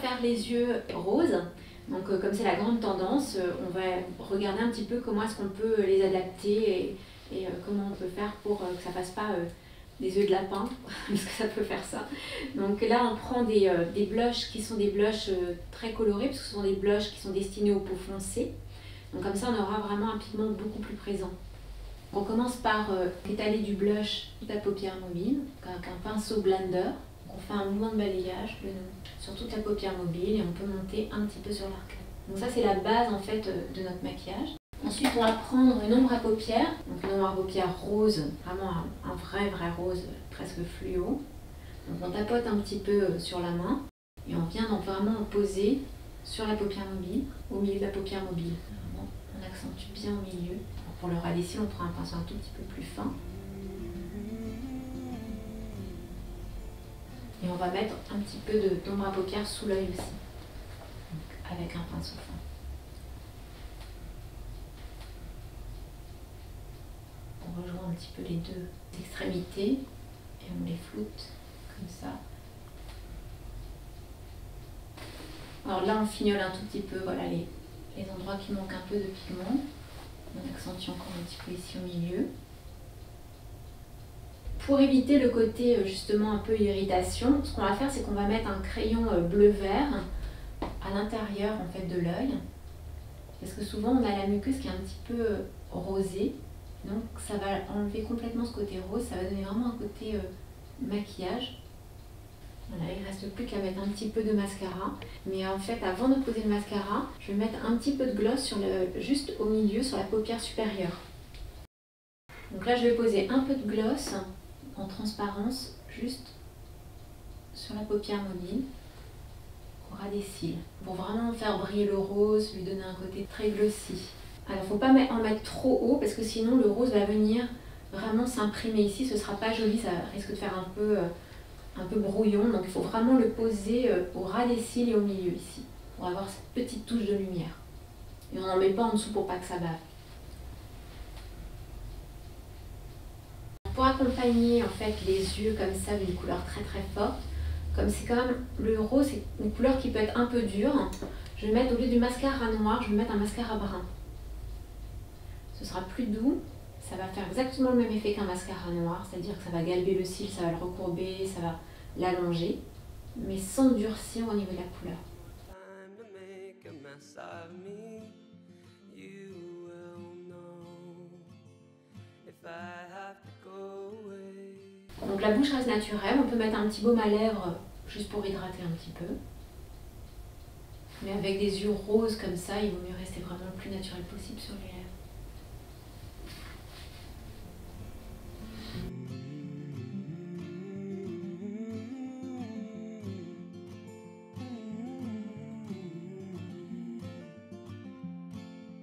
faire les yeux roses. Donc comme c'est la grande tendance, on va regarder un petit peu comment est-ce qu'on peut les adapter et comment on peut faire pour que ça fasse pas des œufs de lapin, parce que ça peut faire ça. Donc là on prend des blushs qui sont des blushs très colorés, parce que ce sont des blushs qui sont destinés aux peaux foncées. Donc comme ça on aura vraiment un pigment beaucoup plus présent. On commence par étaler du blush toute la paupière mobile avec un pinceau blender. On fait un mouvement de balayage sur toute la paupière mobile et on peut monter un petit peu sur l'arcade. Donc ça c'est la base en fait de notre maquillage. Ensuite on va prendre une ombre à paupières, donc une ombre à paupières rose, vraiment un vrai rose presque fluo. Donc on tapote un petit peu sur la main et on vient donc vraiment poser sur la paupière mobile, au milieu de la paupière mobile. Vraiment, on accentue bien au milieu. Alors pour le ras des cils on prend un pinceau un tout petit peu plus fin. Et on va mettre un petit peu d'ombre à paupières sous l'œil aussi, donc avec un pinceau fin. On rejoint un petit peu les deux extrémités et on les floute comme ça. Alors là on fignole un tout petit peu, voilà les endroits qui manquent un peu de pigment. On accentue encore un petit peu ici au milieu. Pour éviter le côté justement un peu irritation, ce qu'on va faire c'est qu'on va mettre un crayon bleu-vert à l'intérieur en fait de l'œil. Parce que souvent on a la muqueuse qui est un petit peu rosée. Donc ça va enlever complètement ce côté rose, ça va donner vraiment un côté maquillage. Voilà, il ne reste plus qu'à mettre un petit peu de mascara. Mais en fait avant de poser le mascara, je vais mettre un petit peu de gloss juste au milieu, sur la paupière supérieure. Donc là je vais poser un peu de gloss en transparence, juste sur la paupière mobile, au ras des cils, pour vraiment faire briller le rose, lui donner un côté très glossy. Alors il ne faut pas en mettre trop haut, parce que sinon le rose va venir vraiment s'imprimer ici, ce ne sera pas joli, ça risque de faire un peu brouillon, donc il faut vraiment le poser au ras des cils et au milieu ici, pour avoir cette petite touche de lumière. Et on n'en met pas en dessous pour pas que ça bave. Pour accompagner en fait les yeux comme ça d'une couleur très forte, comme c'est quand même le rose, c'est une couleur qui peut être un peu dure, je vais mettre au lieu du mascara noir, je vais mettre un mascara brun. Ce sera plus doux, ça va faire exactement le même effet qu'un mascara noir, c'est-à-dire que ça va galber le cil, ça va le recourber, ça va l'allonger, mais sans durcir au niveau de la couleur. Donc la bouche reste naturelle, on peut mettre un petit baume à lèvres juste pour hydrater un petit peu. Mais avec des yeux roses comme ça, il vaut mieux rester vraiment le plus naturel possible sur les lèvres.